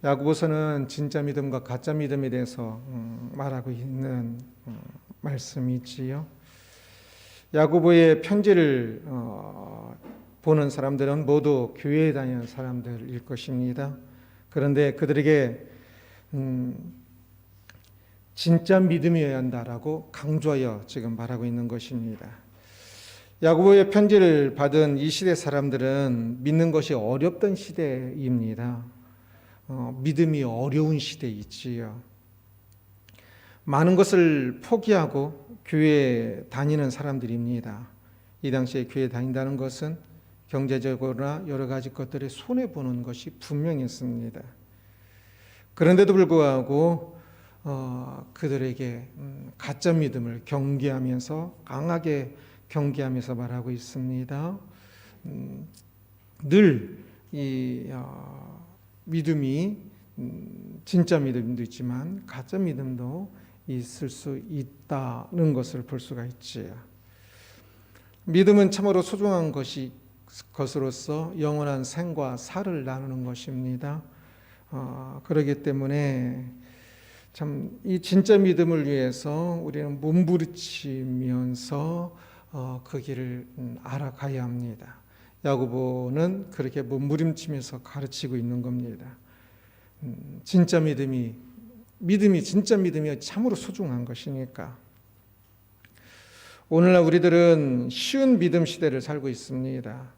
야고보서는 진짜 믿음과 가짜 믿음에 대해서 말하고 있는 말씀이지요. 야고보의 편지를 보는 사람들은 모두 교회에 다니는 사람들일 것입니다. 그런데 그들에게 진짜 믿음이어야 한다라고 강조하여 지금 말하고 있는 것입니다. 야고보의 편지를 받은 이 시대 사람들은 믿는 것이 어렵던 시대입니다. 믿음이 어려운 시대이지요. 많은 것을 포기하고 교회에 다니는 사람들입니다. 이 당시에 교회에 다닌다는 것은 경제적으로나 여러 가지 것들에 손해보는 것이 분명했습니다. 그런데도 불구하고 그들에게 가짜 믿음을 경계하면서 강하게 경계하면서 말하고 있습니다. 늘 이 믿음이 진짜 믿음도 있지만 가짜 믿음도 있을 수 있다는 것을 볼 수가 있지요. 믿음은 참으로 소중한 것으로서 영원한 생과 사를 나누는 것입니다. 그렇기 때문에 참 이 진짜 믿음을 위해서 우리는 몸부림치면서 그 길을 알아가야 합니다. 야고보는 그렇게 몸부림치면서 가르치고 있는 겁니다. 진짜 믿음이 진짜 믿음이 참으로 소중한 것이니까. 오늘날 우리들은 쉬운 믿음 시대를 살고 있습니다.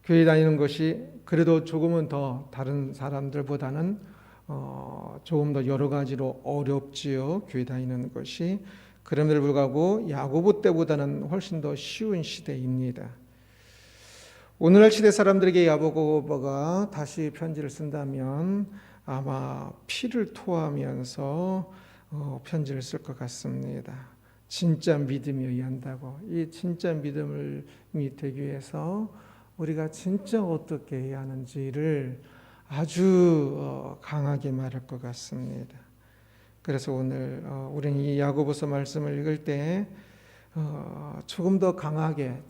교회 다니는 것이 그래도 조금은 더 다른 사람들보다는 조금 더 여러 가지로 어렵지요. 교회 다니는 것이. 그럼에도 불구하고 야고보 때보다는 훨씬 더 쉬운 시대입니다. 오늘날 시대 사람들에게 야고보가 다시 편지를 쓴다면 아마 피를 토하면서 편지를 쓸 것 같습니다. 진짜 믿음이어야 한다고. 이 진짜 믿음이 되기 위해서 우리가 진짜 어떻게 해야 하는지를 아주 강하게 말할 것 같습니다. 그래서 오늘 우리는 이 야고보서 말씀을 읽을 때 조금 더 강하게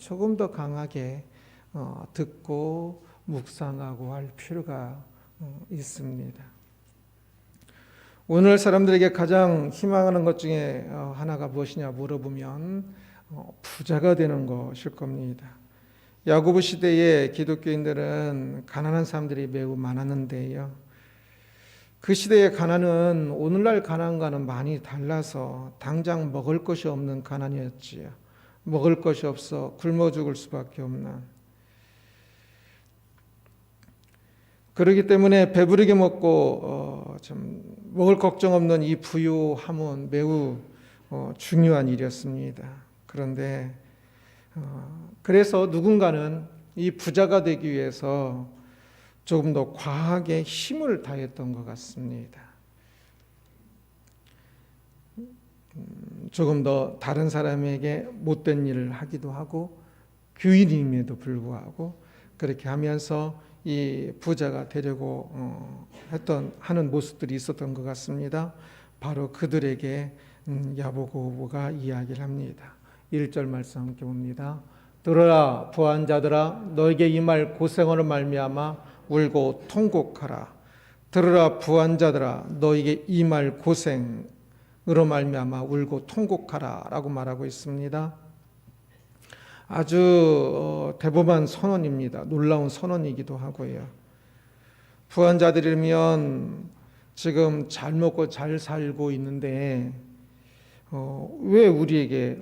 듣고 묵상하고 할 필요가 있습니다. 오늘 사람들에게 가장 희망하는 것 중에 하나가 무엇이냐 물어보면 부자가 되는 것일 겁니다. 야고보 시대의 기독교인들은 가난한 사람들이 매우 많았는데요. 그 시대의 가난은 오늘날 가난과는 많이 달라서 당장 먹을 것이 없는 가난이었지요. 먹을 것이 없어 굶어 죽을 수밖에 없는. 그렇기 때문에 배부르게 먹고 좀 먹을 걱정 없는 이 부유함은 매우 중요한 일이었습니다. 그런데 그래서 누군가는 이 부자가 되기 위해서 조금 더 과하게 힘을 다했던 것 같습니다. 조금 더 다른 사람에게 못된 일을 하기도 하고 교인임에도 불구하고 그렇게 하면서 이 부자가 되려고 하는 모습들이 있었던 것 같습니다. 바로 그들에게 야고보가 이야기를 합니다. 1절 말씀 함께 봅니다. 들어라 부한 자들아 너에게 이 말 고생으로 말미암아 울고 통곡하라. 들으라 부한 자들아 너에게 이 말 고생으로 말미암아 울고 통곡하라 라고 말하고 있습니다. 아주 대범한 선언입니다. 놀라운 선언이기도 하고요. 부한 자들이면 지금 잘 먹고 잘 살고 있는데 왜 우리에게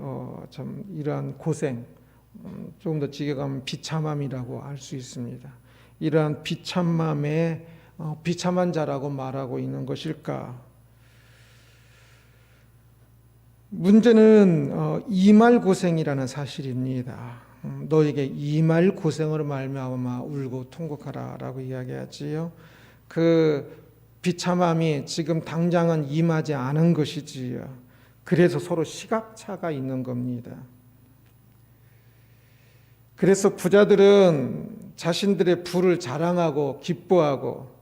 참 이러한 고생, 조금 더 지게 가면 비참함이라고 할 수 있습니다. 이러한 비참함에 비참한 자라고 말하고 있는 것일까? 문제는 이말 고생이라는 사실입니다. 너에게 이말 고생으로 말미암아 울고 통곡하라라고 이야기하지요. 그 비참함이 지금 당장은 임하지 않은 것이지요. 그래서 서로 시각차가 있는 겁니다. 그래서 부자들은 자신들의 부를 자랑하고 기뻐하고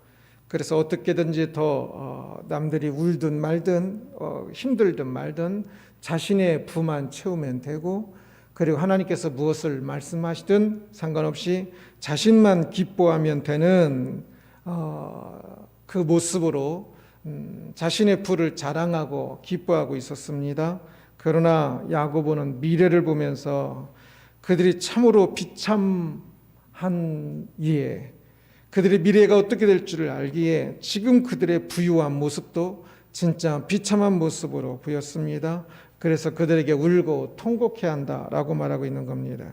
그래서 어떻게든지 더 남들이 울든 말든 힘들든 말든 자신의 부만 채우면 되고 그리고 하나님께서 무엇을 말씀하시든 상관없이 자신만 기뻐하면 되는 그 모습으로 자신의 부를 자랑하고 기뻐하고 있었습니다. 그러나 야고보는 미래를 보면서 그들이 참으로 비참한 이에, 그들의 미래가 어떻게 될 줄을 알기에 지금 그들의 부유한 모습도 진짜 비참한 모습으로 보였습니다. 그래서 그들에게 울고 통곡해야 한다라고 말하고 있는 겁니다.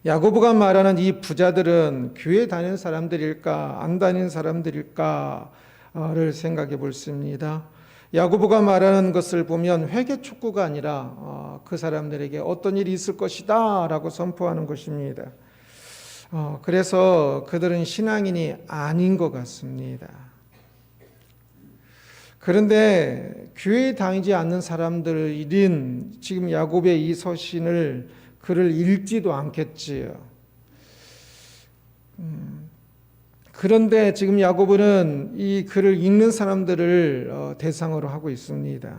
야고보가 말하는 이 부자들은 교회 다니는 사람들일까 안 다니는 사람들일까를 생각해 볼 수 있습니다. 야고보가 말하는 것을 보면 회개 촉구가 아니라 그 사람들에게 어떤 일이 있을 것이다 라고 선포하는 것입니다. 그래서 그들은 신앙인이 아닌 것 같습니다. 그런데 교회에 다니지 않는 사람들은 지금 야고보의 이 서신을 글을 읽지도 않겠지요. 그런데 지금 야고보는 이 글을 읽는 사람들을 대상으로 하고 있습니다.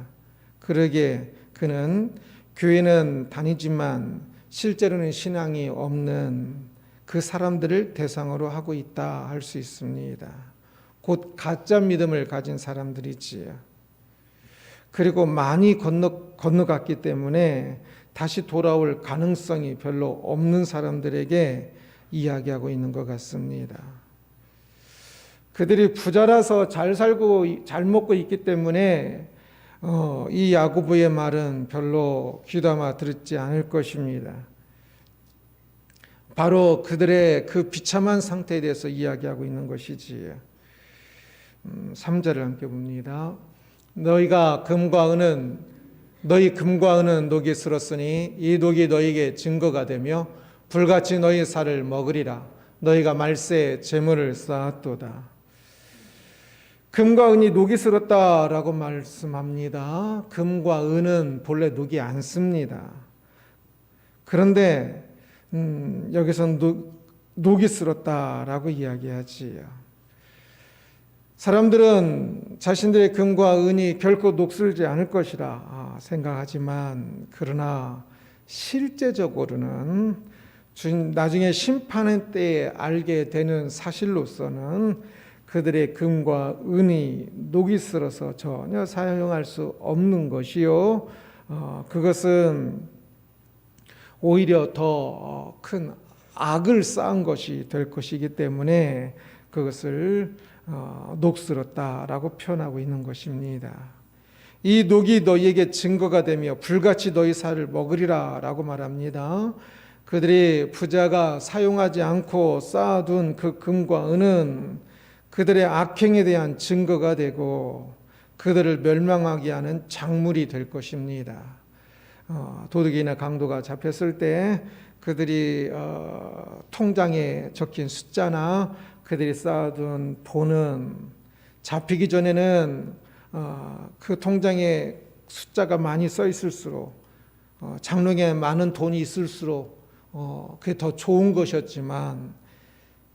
그러기에 그는 교회는 다니지만 실제로는 신앙이 없는 그 사람들을 대상으로 하고 있다 할 수 있습니다. 곧 가짜 믿음을 가진 사람들이지요. 그리고 많이 건너갔기 때문에 다시 돌아올 가능성이 별로 없는 사람들에게 이야기하고 있는 것 같습니다. 그들이 부자라서 잘 살고 잘 먹고 있기 때문에 이 야고보의 말은 별로 귀담아 듣지 않을 것입니다. 바로 그들의 그 비참한 상태에 대해서 이야기하고 있는 것이지요. 3절을 함께 봅니다. 너희 금과 은은 녹이 슬었으니 이 녹이 너희에게 증거가 되며 불같이 너희 살을 먹으리라. 너희가 말세에 재물을 쌓았도다. 금과 은이 녹이 슬었다라고 말씀합니다. 금과 은은 본래 녹이 않습니다. 그런데 여기서는 녹이 슬었다라고 이야기하지요. 사람들은 자신들의 금과 은이 결코 녹슬지 않을 것이라 생각하지만 그러나 실제적으로는 나중에 심판의 때에 알게 되는 사실로서는 그들의 금과 은이 녹이 슬어서 전혀 사용할 수 없는 것이요. 그것은 오히려 더 큰 악을 쌓은 것이 될 것이기 때문에 그것을 녹슬었다라고 표현하고 있는 것입니다. 이 녹이 너희에게 증거가 되며 불같이 너희 살을 먹으리라 라고 말합니다. 그들이 부자가 사용하지 않고 쌓아둔 그 금과 은은 그들의 악행에 대한 증거가 되고 그들을 멸망하게 하는 작물이 될 것입니다. 도둑이나 강도가 잡혔을 때 그들이 통장에 적힌 숫자나 그들이 쌓아둔 돈은 잡히기 전에는 그 통장에 숫자가 많이 써 있을수록 장롱에 많은 돈이 있을수록 그게 더 좋은 것이었지만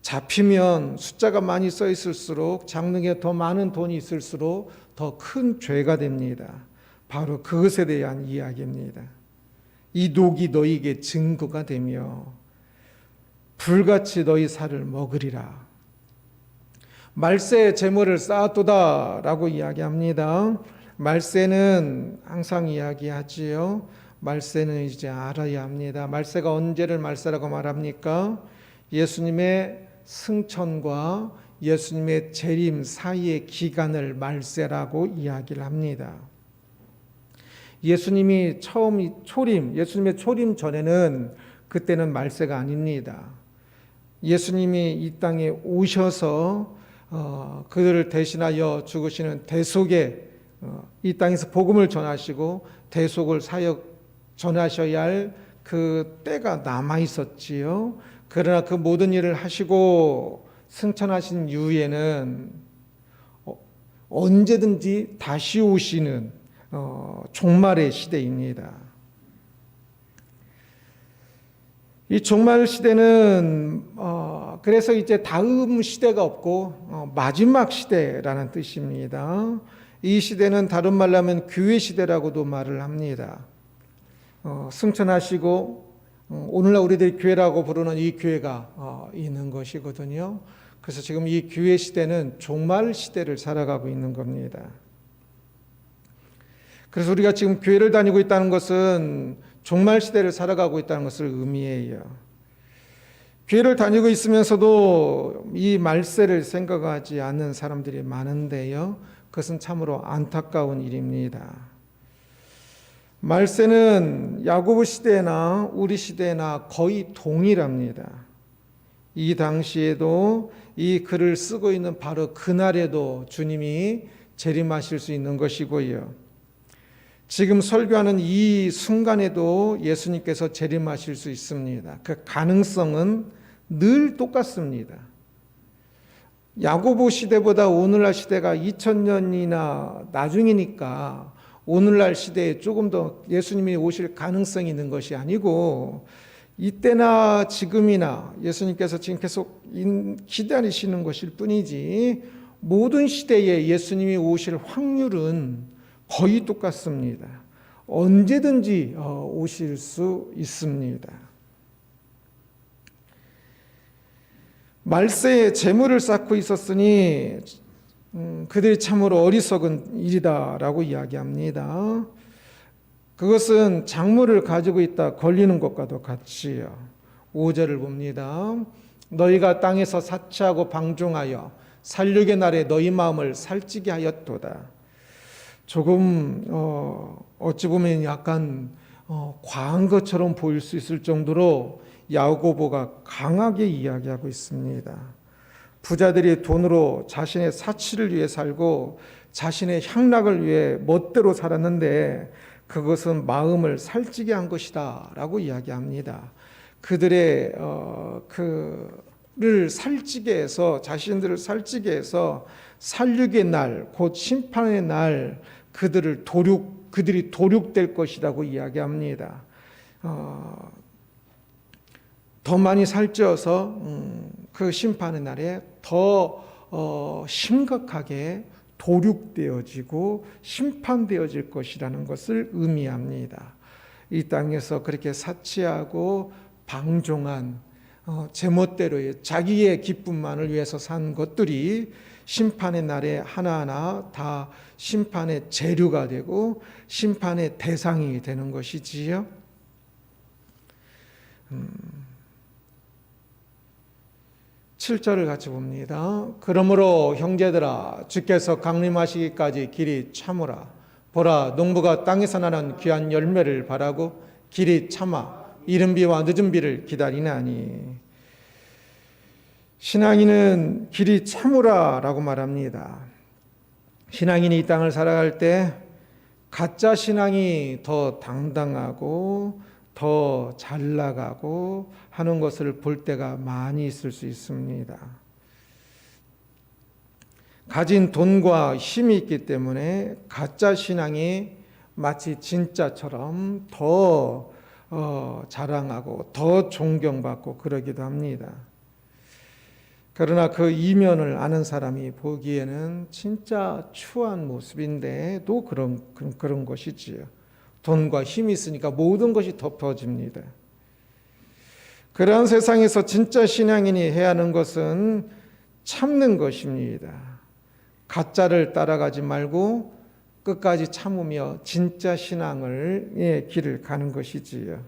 잡히면 숫자가 많이 써 있을수록 장롱에 더 많은 돈이 있을수록 더 큰 죄가 됩니다. 바로 그것에 대한 이야기입니다. 이 녹이 너희에게 증거가 되며 불같이 너희 살을 먹으리라. 말세에 재물을 쌓았도다 라고 이야기합니다. 말세는 항상 이야기하지요. 말세는 이제 알아야 합니다. 말세가 언제를 말세라고 말합니까? 예수님의 승천과 예수님의 재림 사이의 기간을 말세라고 이야기를 합니다. 예수님의 초림 전에는 그때는 말세가 아닙니다. 예수님이 이 땅에 오셔서 그들을 대신하여 죽으시는 대속에 이 땅에서 복음을 전하시고 대속을 사역 전하셔야 할 그 때가 남아 있었지요. 그러나 그 모든 일을 하시고 승천하신 이후에는 언제든지 다시 오시는 종말의 시대입니다. 이 종말 시대는 그래서 이제 다음 시대가 없고 마지막 시대라는 뜻입니다. 이 시대는 다른 말로 하면 교회 시대라고도 말을 합니다. 승천하시고 오늘날 우리들이 교회라고 부르는 이 교회가 있는 것이거든요. 그래서 지금 이 교회 시대는 종말 시대를 살아가고 있는 겁니다. 그래서 우리가 지금 교회를 다니고 있다는 것은 종말 시대를 살아가고 있다는 것을 의미해요. 교회를 다니고 있으면서도 이 말세를 생각하지 않는 사람들이 많은데요. 그것은 참으로 안타까운 일입니다. 말세는 야고보 시대나 우리 시대나 거의 동일합니다. 이 당시에도 이 글을 쓰고 있는 바로 그날에도 주님이 재림하실 수 있는 것이고요. 지금 설교하는 이 순간에도 예수님께서 재림하실 수 있습니다. 그 가능성은 늘 똑같습니다. 야고보 시대보다 오늘날 시대가 2000년이나 나중이니까 오늘날 시대에 조금 더 예수님이 오실 가능성이 있는 것이 아니고 이때나 지금이나 예수님께서 지금 계속 기다리시는 것일 뿐이지 모든 시대에 예수님이 오실 확률은 거의 똑같습니다. 언제든지 오실 수 있습니다. 말세에 재물을 쌓고 있었으니 그들이 참으로 어리석은 일이다라고 이야기합니다. 그것은 작물을 가지고 있다 걸리는 것과도 같지요. 5절을 봅니다. 너희가 땅에서 사치하고 방종하여 살육의 날에 너희 마음을 살찌게 하였도다. 조금 어찌 보면 약간 과한 것처럼 보일 수 있을 정도로 야고보가 강하게 이야기하고 있습니다. 부자들이 돈으로 자신의 사치를 위해 살고 자신의 향락을 위해 멋대로 살았는데 그것은 마음을 살찌게 한 것이다 라고 이야기합니다. 그들의 그를 살찌게 해서 자신들을 살찌게 해서 살육의 날, 곧 심판의 날 그들이 도륙될 것이라고 이야기합니다. 더 많이 살쪄서 그 심판의 날에 더 심각하게 도륙되어지고 심판되어질 것이라는 것을 의미합니다. 이 땅에서 그렇게 사치하고 방종한 제멋대로의 자기의 기쁨만을 위해서 산 것들이 심판의 날에 하나하나 다 심판의 재료가 되고 심판의 대상이 되는 것이지요. 7절을 같이 봅니다. 그러므로 형제들아 주께서 강림하시기까지 길이 참으라. 보라 농부가 땅에서 나는 귀한 열매를 바라고 길이 참아 이른 비와 늦은 비를 기다리나니. 신앙인은 길이 참으라라고 말합니다. 신앙인이 이 땅을 살아갈 때 가짜 신앙이 더 당당하고 더 잘 나가고 하는 것을 볼 때가 많이 있을 수 있습니다. 가진 돈과 힘이 있기 때문에 가짜 신앙이 마치 진짜처럼 더 자랑하고 더 존경받고 그러기도 합니다. 그러나 그 이면을 아는 사람이 보기에는 진짜 추한 모습인데도 그런 것이지요. 돈과 힘이 있으니까 모든 것이 덮어집니다. 그러한 세상에서 진짜 신앙인이 해야 하는 것은 참는 것입니다. 가짜를 따라가지 말고 끝까지 참으며 진짜 신앙의 길을 가는 것이지요.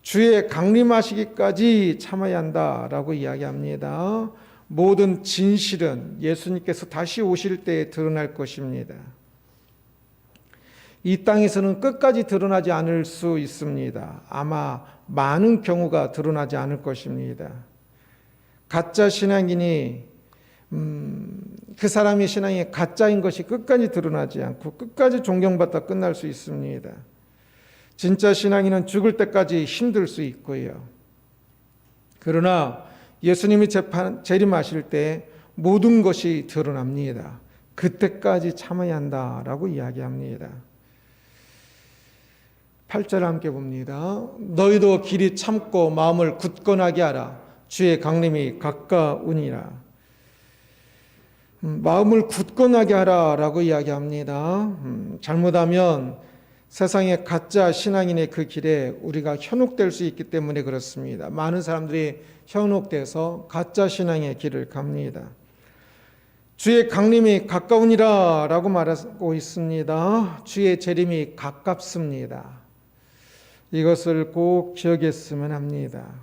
주의 강림하시기까지 참아야 한다라고 이야기합니다. 모든 진실은 예수님께서 다시 오실 때에 드러날 것입니다. 이 땅에서는 끝까지 드러나지 않을 수 있습니다. 아마 많은 경우가 드러나지 않을 것입니다. 가짜 신앙인이 그 사람의 신앙이 가짜인 것이 끝까지 드러나지 않고 끝까지 존경받다 끝날 수 있습니다. 진짜 신앙인은 죽을 때까지 힘들 수 있고요. 그러나 예수님이 재림하실 때 모든 것이 드러납니다. 그때까지 참아야 한다라고 이야기합니다. 8절 함께 봅니다. 너희도 길이 참고 마음을 굳건하게 하라. 주의 강림이 가까우니라. 마음을 굳건하게 하라라고 이야기합니다. 잘못하면 세상의 가짜 신앙인의 그 길에 우리가 현혹될 수 있기 때문에 그렇습니다. 많은 사람들이 현혹돼서 가짜 신앙의 길을 갑니다. 주의 강림이 가까우니라 라고 말하고 있습니다. 주의 재림이 가깝습니다. 이것을 꼭 기억했으면 합니다.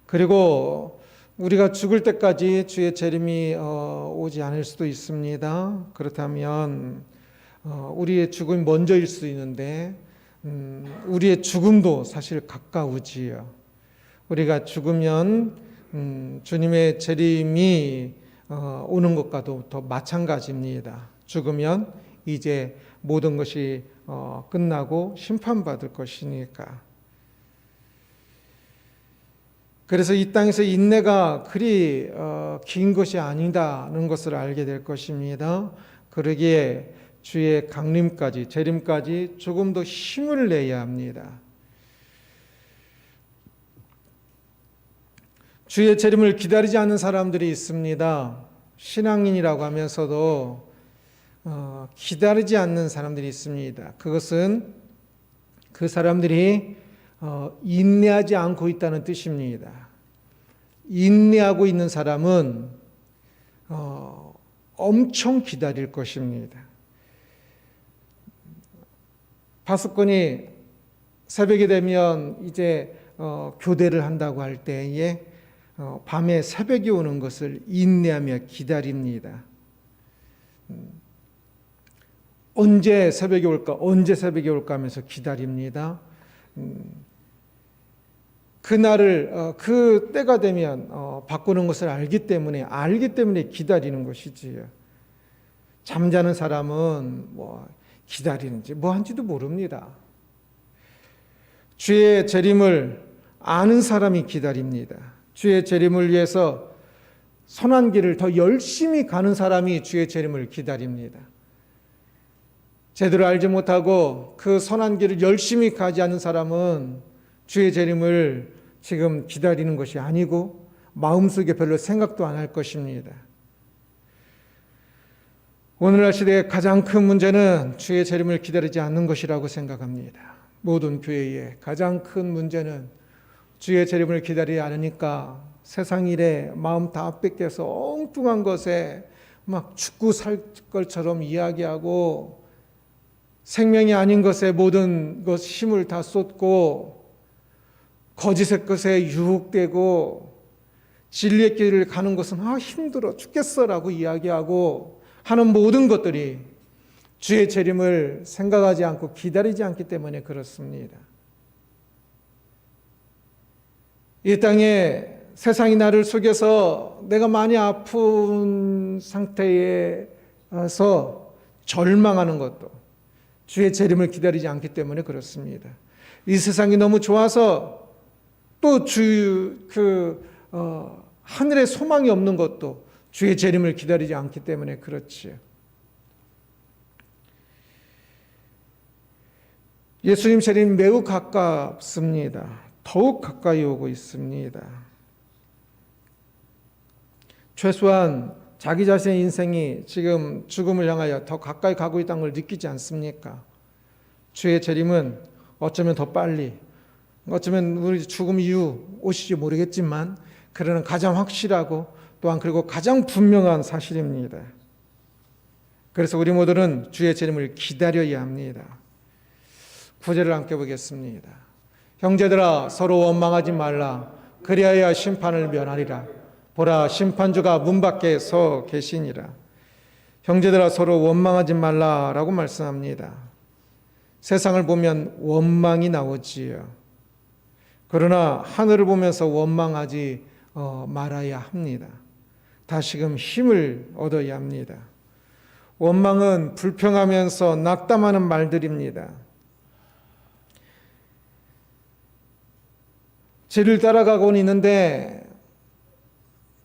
그리고 우리가 죽을 때까지 주의 재림이 오지 않을 수도 있습니다. 그렇다면 우리의 죽음이 먼저일 수 있는데 우리의 죽음도 사실 가까우지요. 우리가 죽으면 주님의 재림이 오는 것과도 더 마찬가지입니다. 죽으면 이제 모든 것이 끝나고 심판받을 것이니까. 그래서 이 땅에서 인내가 그리 긴 것이 아니다는 것을 알게 될 것입니다. 그러기에 주의 강림까지, 재림까지 조금 더 힘을 내야 합니다. 주의 재림을 기다리지 않는 사람들이 있습니다. 신앙인이라고 하면서도 기다리지 않는 사람들이 있습니다. 그것은 그 사람들이 인내하지 않고 있다는 뜻입니다. 인내하고 있는 사람은 엄청 기다릴 것입니다. 파수꾼이 새벽이 되면 이제 교대를 한다고 할 때에 밤에 새벽이 오는 것을 인내하며 기다립니다. 언제 새벽이 올까? 언제 새벽이 올까 하면서 기다립니다. 그날을 그 때가 되면 바꾸는 것을 알기 때문에 기다리는 것이지요. 잠자는 사람은 기다리는지 뭐 한지도 모릅니다. 주의 재림을 아는 사람이 기다립니다. 주의 재림을 위해서 선한 길을 더 열심히 가는 사람이 주의 재림을 기다립니다. 제대로 알지 못하고 그 선한 길을 열심히 가지 않는 사람은 주의 재림을 지금 기다리는 것이 아니고 마음속에 별로 생각도 안 할 것입니다. 오늘날 시대의 가장 큰 문제는 주의 재림을 기다리지 않는 것이라고 생각합니다. 모든 교회의 가장 큰 문제는 주의 재림을 기다리지 않으니까 세상 일에 마음 다 뺏겨서 엉뚱한 것에 막 죽고 살 것처럼 이야기하고 생명이 아닌 것에 모든 것 힘을 다 쏟고 거짓의 것에 유혹되고 진리의 길을 가는 것은 힘들어 죽겠어라고 이야기하고 하는 모든 것들이 주의 재림을 생각하지 않고 기다리지 않기 때문에 그렇습니다. 이 땅에 세상이 나를 속여서 내가 많이 아픈 상태에서 절망하는 것도 주의 재림을 기다리지 않기 때문에 그렇습니다. 이 세상이 너무 좋아서 또 하늘에 소망이 없는 것도 주의 재림을 기다리지 않기 때문에 그렇지요. 예수님 재림이 매우 가깝습니다. 더욱 가까이 오고 있습니다. 최소한 자기 자신의 인생이 지금 죽음을 향하여 더 가까이 가고 있다는 걸 느끼지 않습니까? 주의 재림은 어쩌면 더 빨리, 어쩌면 우리 죽음 이후 오실지 모르겠지만 그러나 가장 확실하고 또한 그리고 가장 분명한 사실입니다. 그래서 우리 모두는 주의 재림을 기다려야 합니다. 9절을 함께 보겠습니다. 형제들아 서로 원망하지 말라. 그리하여 심판을 면하리라. 보라 심판주가 문 밖에 서 계시니라. 형제들아 서로 원망하지 말라라고 말씀합니다. 세상을 보면 원망이 나오지요. 그러나 하늘을 보면서 원망하지 말아야 합니다. 다시금 힘을 얻어야 합니다. 원망은 불평하면서 낙담하는 말들입니다. 진리를 따라가고는 있는데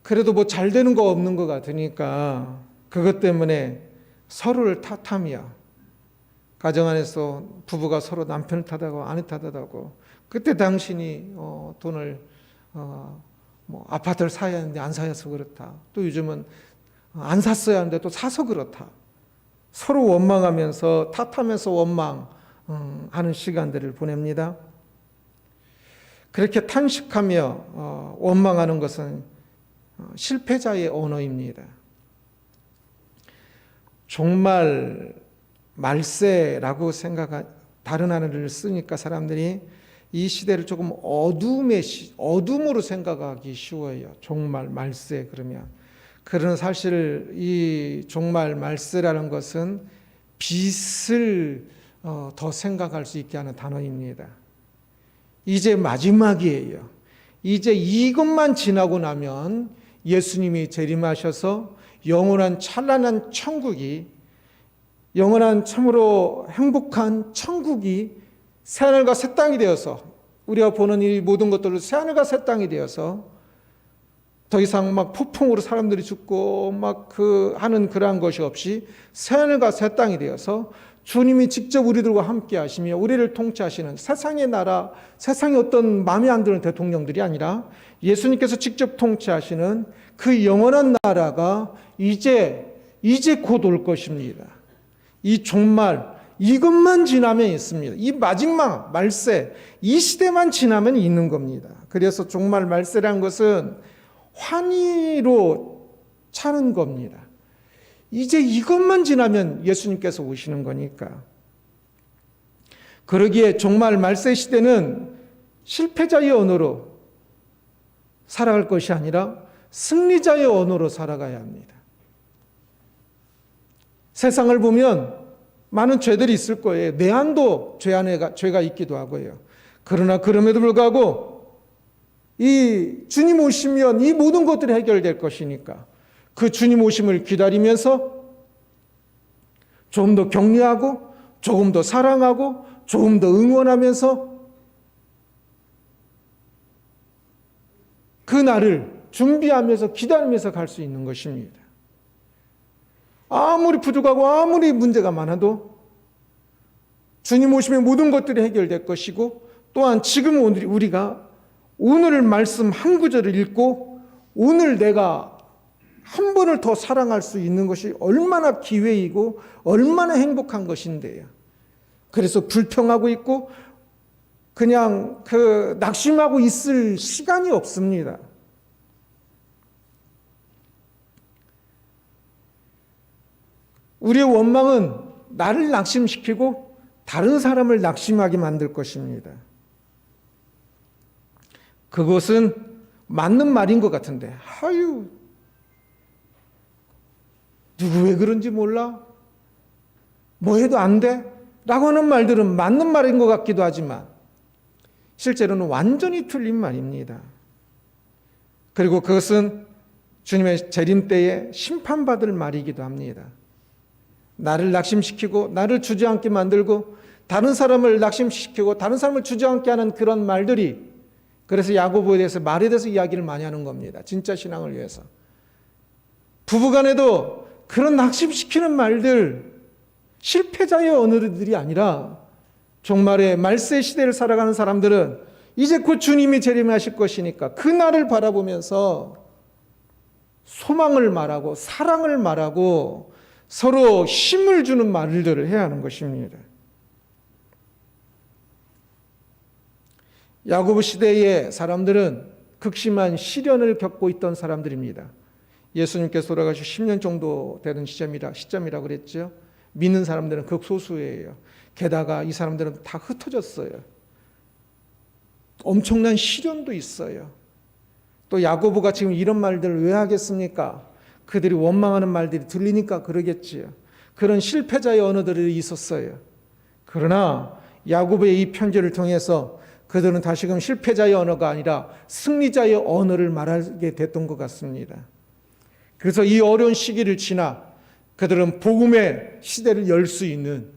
그래도 뭐 잘 되는 거 없는 것 같으니까 그것 때문에 서로를 탓하며 가정 안에서 부부가 서로 남편을 탓하고 아내 탓하고 그때 당신이 돈을 아파트를 사야 하는데 안 사서 그렇다. 또 요즘은 안 샀어야 하는데 또 사서 그렇다. 서로 원망하면서 탓하면서 원망하는 시간들을 보냅니다. 그렇게 탄식하며 원망하는 것은 실패자의 언어입니다. 종말 말세라고 다른 단어를 쓰니까 사람들이 이 시대를 조금 어둠으로 생각하기 쉬워요. 종말 말세 그러면. 그러나 사실 이 종말 말세라는 것은 빛을 더 생각할 수 있게 하는 단어입니다. 이제 마지막이에요. 이제 이것만 지나고 나면 예수님이 재림하셔서 영원한 찬란한 천국이, 영원한 참으로 행복한 천국이 새하늘과 새 땅이 되어서, 우리가 보는 이 모든 것들로 새하늘과 새 땅이 되어서 더 이상 막 폭풍으로 사람들이 죽고 막 하는 그러한 것이 없이 새하늘과 새 땅이 되어서 주님이 직접 우리들과 함께 하시며 우리를 통치하시는 세상의 나라, 세상의 어떤 마음에 안 드는 대통령들이 아니라 예수님께서 직접 통치하시는 그 영원한 나라가 이제 곧 올 것입니다. 이 종말, 이것만 지나면 있습니다. 이 마지막 말세, 이 시대만 지나면 있는 겁니다. 그래서 종말 말세라는 것은 환희로 차는 겁니다. 이제 이것만 지나면 예수님께서 오시는 거니까. 그러기에 종말 말세 시대는 실패자의 언어로 살아갈 것이 아니라 승리자의 언어로 살아가야 합니다. 세상을 보면 많은 죄들이 있을 거예요. 내 안도 죄가 있기도 하고요. 그러나 그럼에도 불구하고 이 주님 오시면 이 모든 것들이 해결될 것이니까 그 주님 오심을 기다리면서 조금 더 격려하고 조금 더 사랑하고 조금 더 응원하면서 그 날을 준비하면서 기다리면서 갈 수 있는 것입니다. 아무리 부족하고 아무리 문제가 많아도 주님 오시면 모든 것들이 해결될 것이고, 또한 지금 우리가 오늘 말씀 한 구절을 읽고 오늘 내가 한 번을 더 사랑할 수 있는 것이 얼마나 기회이고 얼마나 행복한 것인데요. 그래서 불평하고 있고 그냥 낙심하고 있을 시간이 없습니다. 우리의 원망은 나를 낙심시키고 다른 사람을 낙심하게 만들 것입니다. 그것은 맞는 말인 것 같은데, 아유, 누구 왜 그런지 몰라? 뭐 해도 안 돼? 라고 하는 말들은 맞는 말인 것 같기도 하지만 실제로는 완전히 틀린 말입니다. 그리고 그것은 주님의 재림 때에 심판받을 말이기도 합니다. 나를 낙심시키고 나를 주저앉게 만들고 다른 사람을 낙심시키고 다른 사람을 주저앉게 하는 그런 말들이, 그래서 야고보에 대해서 말에 대해서 이야기를 많이 하는 겁니다. 진짜 신앙을 위해서. 부부간에도 그런 낙심시키는 말들, 실패자의 언어들이 아니라 종말의 말세 시대를 살아가는 사람들은 이제 곧 주님이 재림하실 것이니까 그 날을 바라보면서 소망을 말하고 사랑을 말하고 서로 힘을 주는 말들을 해야 하는 것입니다. 야고보 시대의 사람들은 극심한 시련을 겪고 있던 사람들입니다. 예수님께서 돌아가시고 10년 정도 되는 시점이라고 그랬죠. 믿는 사람들은 극소수예요. 게다가 이 사람들은 다 흩어졌어요. 엄청난 시련도 있어요. 또 야고보가 지금 이런 말들을 왜 하겠습니까? 그들이 원망하는 말들이 들리니까 그러겠지요. 그런 실패자의 언어들이 있었어요. 그러나 야고보의 이 편지를 통해서 그들은 다시금 실패자의 언어가 아니라 승리자의 언어를 말하게 됐던 것 같습니다. 그래서 이 어려운 시기를 지나 그들은 복음의 시대를 열 수 있는,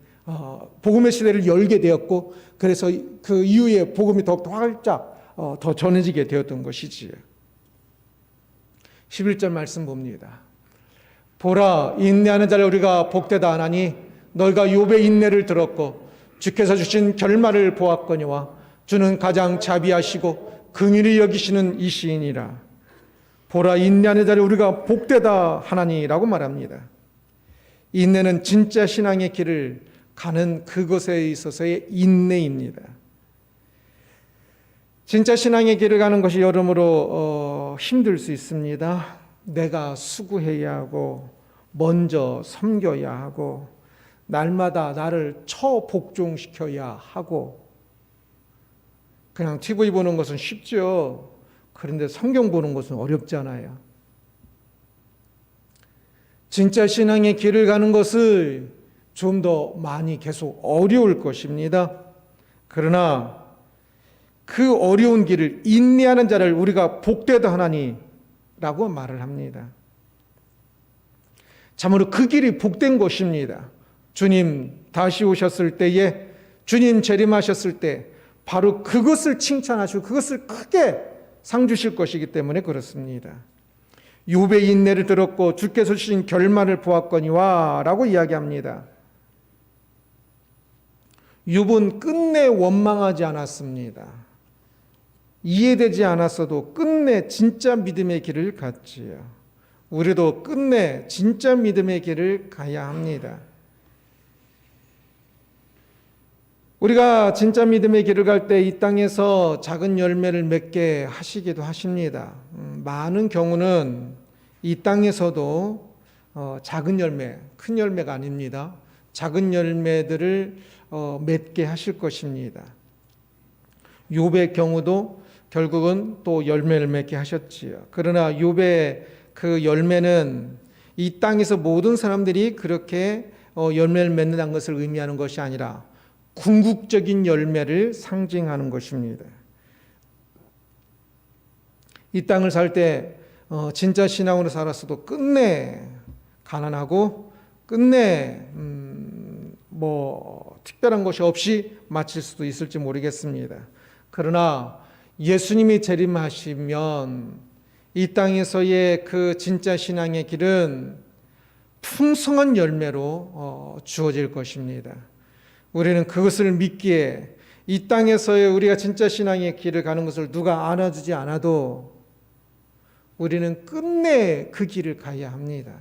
복음의 시대를 열게 되었고, 그래서 그 이후에 복음이 더욱더 활짝 더 전해지게 되었던 것이지요. 11절 말씀 봅니다. 보라, 인내하는 자를 우리가 복되다 하나니 너희가 욥의 인내를 들었고 주께서 주신 결말을 보았거니와 주는 가장 자비하시고 긍휼히 여기시는 이시이니라. 보라, 인내하는 자를 우리가 복되다 하나니라고 말합니다. 인내는 진짜 신앙의 길을 가는 그것에 있어서의 인내입니다. 진짜 신앙의 길을 가는 것이 여러모로 힘들 수 있습니다. 내가 수고해야 하고 먼저 섬겨야 하고 날마다 나를 처복종시켜야 하고. 그냥 TV 보는 것은 쉽죠. 그런데 성경 보는 것은 어렵잖아요. 진짜 신앙의 길을 가는 것을 좀 더 많이 계속 어려울 것입니다. 그러나 그 어려운 길을 인내하는 자를 우리가 복되다 하나니라고 말을 합니다. 참으로 그 길이 복된 것입니다. 주님 다시 오셨을 때에, 주님 재림하셨을 때 바로 그것을 칭찬하시고 그것을 크게 상 주실 것이기 때문에 그렇습니다. 욥의 인내를 들었고 주께서 주신 결말을 보았거니와 라고 이야기합니다. 욥은 끝내 원망하지 않았습니다. 이해되지 않았어도 끝내 진짜 믿음의 길을 갔지요. 우리도 끝내 진짜 믿음의 길을 가야 합니다. 우리가 진짜 믿음의 길을 갈 때 이 땅에서 작은 열매를 맺게 하시기도 하십니다. 많은 경우는 이 땅에서도 작은 열매, 큰 열매가 아닙니다. 작은 열매들을 맺게 하실 것입니다. 욥의 경우도 결국은 또 열매를 맺게 하셨지요. 그러나 욥의 그 열매는 이 땅에서 모든 사람들이 그렇게 열매를 맺는다는 것을 의미하는 것이 아니라 궁극적인 열매를 상징하는 것입니다. 이 땅을 살 때 진짜 신앙으로 살았어도 끝내 가난하고 끝내 특별한 것이 없이 마칠 수도 있을지 모르겠습니다. 그러나 예수님이 재림하시면 이 땅에서의 그 진짜 신앙의 길은 풍성한 열매로 주어질 것입니다. 우리는 그것을 믿기에 이 땅에서의 우리가 진짜 신앙의 길을 가는 것을 누가 안아주지 않아도 우리는 끝내 그 길을 가야 합니다.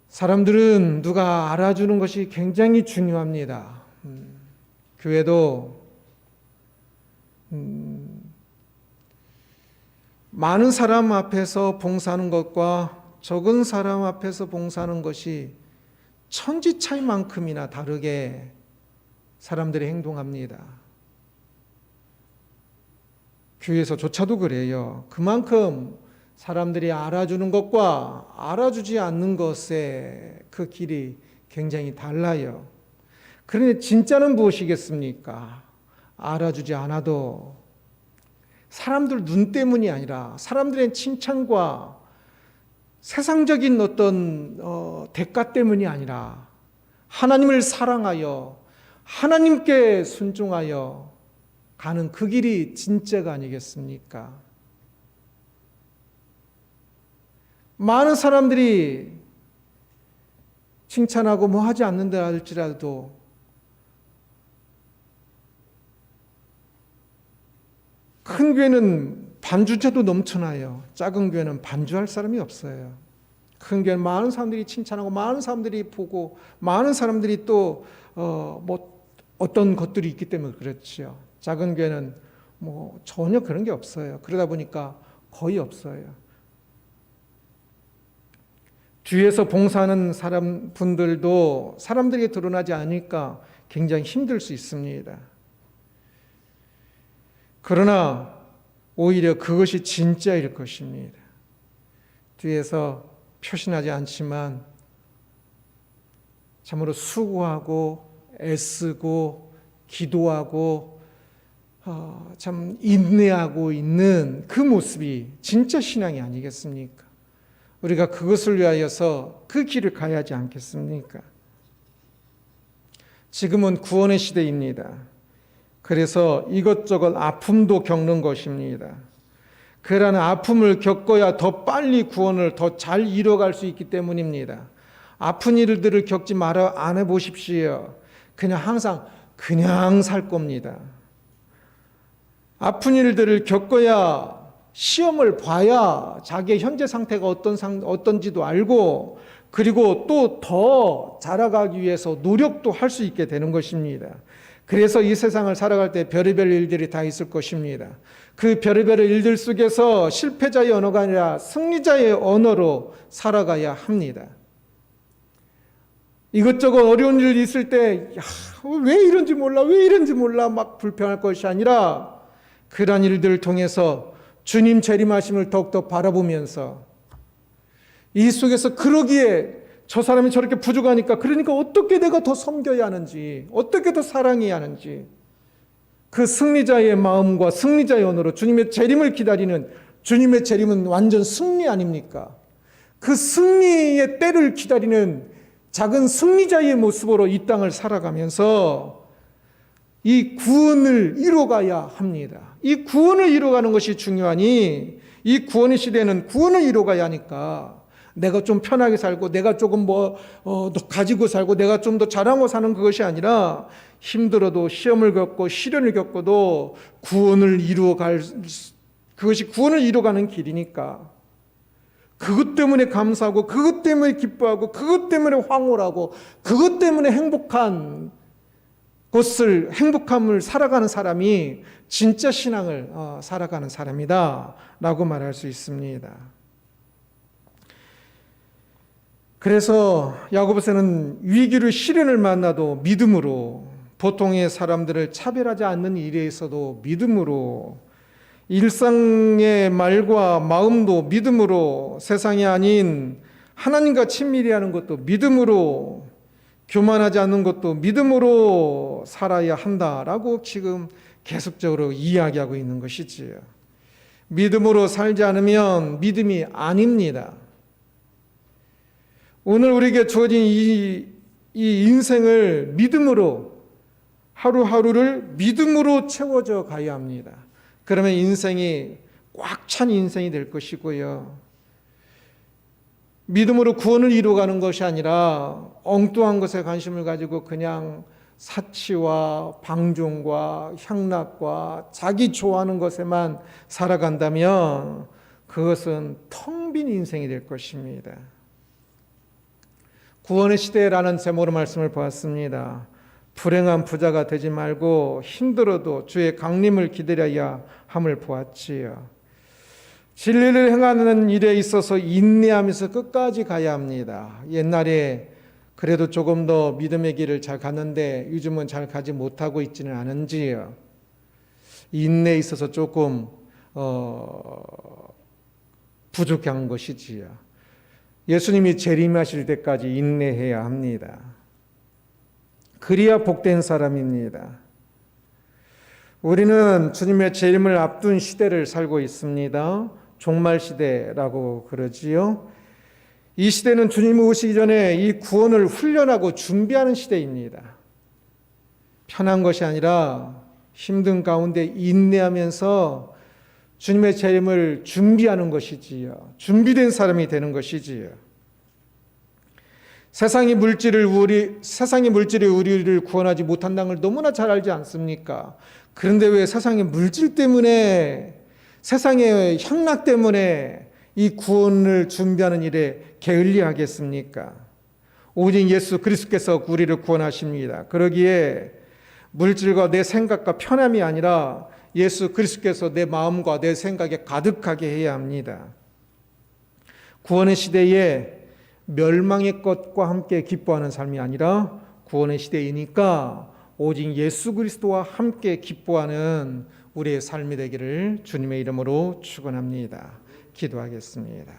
사람들은 누가 알아주는 것이 굉장히 중요합니다. 교회도 많은 사람 앞에서 봉사하는 것과 적은 사람 앞에서 봉사하는 것이 천지 차이만큼이나 다르게 사람들이 행동합니다. 교회에서조차도 그래요. 그만큼 사람들이 알아주는 것과 알아주지 않는 것의 그 길이 굉장히 달라요. 그런데 진짜는 무엇이겠습니까? 알아주지 않아도 사람들 눈 때문이 아니라 사람들의 칭찬과 세상적인 어떤 대가 때문이 아니라 하나님을 사랑하여 하나님께 순종하여 가는 그 길이 진짜가 아니겠습니까? 많은 사람들이 칭찬하고 뭐 하지 않는다 할지라도 큰 교회는 반주자도 넘쳐나요. 작은 교회는 반주할 사람이 없어요. 큰 교회는 많은 사람들이 칭찬하고 많은 사람들이 보고 많은 사람들이 또 어떤 것들이 있기 때문에 그렇지요. 작은 교회는 전혀 그런 게 없어요. 그러다 보니까 거의 없어요. 뒤에서 봉사하는 분들도 사람들에게 드러나지 않으니까 굉장히 힘들 수 있습니다. 그러나 오히려 그것이 진짜일 것입니다. 뒤에서 표시나지 않지만 참으로 수고하고 애쓰고 기도하고 참 인내하고 있는 그 모습이 진짜 신앙이 아니겠습니까? 우리가 그것을 위하여서 그 길을 가야 하지 않겠습니까? 지금은 구원의 시대입니다. 그래서 이것저것 아픔도 겪는 것입니다. 그러나 아픔을 겪어야 더 빨리 구원을 더 잘 이뤄갈 수 있기 때문입니다. 아픈 일들을 겪지 말아 안 해보십시오. 그냥 항상 그냥 살 겁니다. 아픈 일들을 겪어야 시험을 봐야 자기의 현재 상태가 어떤지도 알고 그리고 또 더 자라가기 위해서 노력도 할 수 있게 되는 것입니다. 그래서 이 세상을 살아갈 때 별의별 일들이 다 있을 것입니다. 그 별의별 일들 속에서 실패자의 언어가 아니라 승리자의 언어로 살아가야 합니다. 이것저것 어려운 일이 있을 때 왜 이런지 몰라 왜 이런지 몰라 막 불평할 것이 아니라 그러한 일들을 통해서 주님 재림하심을 더욱더 바라보면서 이 속에서 그러기에 저 사람이 저렇게 부족하니까 그러니까 어떻게 내가 더 섬겨야 하는지 어떻게 더 사랑해야 하는지 그 승리자의 마음과 승리자의 언어로 주님의 재림을 기다리는 주님의 재림은 완전 승리 아닙니까? 그 승리의 때를 기다리는 작은 승리자의 모습으로 이 땅을 살아가면서 이 구원을 이루어가야 합니다. 이 구원을 이루어가는 것이 중요하니 이 구원의 시대는 구원을 이루어가야 하니까 내가 좀 편하게 살고 내가 조금 더 가지고 살고 내가 좀 더 잘하고 사는 그것이 아니라 힘들어도 시험을 겪고 시련을 겪어도 구원을 이루어갈 그것이 구원을 이루어가는 길이니까 그것 때문에 감사하고 그것 때문에 기뻐하고 그것 때문에 황홀하고 그것 때문에 행복함을 살아가는 사람이 진짜 신앙을 살아가는 사람이다 라고 말할 수 있습니다. 그래서 야고보서는 위기를 시련을 만나도 믿음으로 보통의 사람들을 차별하지 않는 일에 있어도 믿음으로 일상의 말과 마음도 믿음으로 세상이 아닌 하나님과 친밀히 하는 것도 믿음으로 교만하지 않는 것도 믿음으로 살아야 한다라고 지금 계속적으로 이야기하고 있는 것이지요. 믿음으로 살지 않으면 믿음이 아닙니다. 오늘 우리에게 주어진 이 인생을 믿음으로 하루하루를 믿음으로 채워져 가야 합니다. 그러면 인생이 꽉 찬 인생이 될 것이고요. 믿음으로 구원을 이루어가는 것이 아니라 엉뚱한 것에 관심을 가지고 그냥 사치와 방종과 향락과 자기 좋아하는 것에만 살아간다면 그것은 텅 빈 인생이 될 것입니다. 구원의 시대라는 제목으로 말씀을 보았습니다. 불행한 부자가 되지 말고 힘들어도 주의 강림을 기다려야 함을 보았지요. 진리를 행하는 일에 있어서 인내하면서 끝까지 가야 합니다. 옛날에 그래도 조금 더 믿음의 길을 잘 갔는데 요즘은 잘 가지 못하고 있지는 않은지요. 인내에 있어서 조금 부족한 것이지요. 예수님이 재림하실 때까지 인내해야 합니다. 그리야 복된 사람입니다. 우리는 주님의 재림을 앞둔 시대를 살고 있습니다. 종말 시대라고 그러지요. 이 시대는 주님 오시기 전에 이 구원을 훈련하고 준비하는 시대입니다. 편한 것이 아니라 힘든 가운데 인내하면서 주님의 재림을 준비하는 것이지요. 준비된 사람이 되는 것이지요. 세상의 물질이 우리를 구원하지 못한다는 걸 너무나 잘 알지 않습니까? 그런데 왜 세상의 물질 때문에 세상의 향락 때문에 이 구원을 준비하는 일에 게을리하겠습니까? 오직 예수 그리스도께서 우리를 구원하십니다. 그러기에 물질과 내 생각과 편함이 아니라 예수 그리스도께서 내 마음과 내 생각에 가득하게 해야 합니다. 구원의 시대에 멸망의 것과 함께 기뻐하는 삶이 아니라 구원의 시대이니까 오직 예수 그리스도와 함께 기뻐하는 우리의 삶이 되기를 주님의 이름으로 축원합니다. 기도하겠습니다.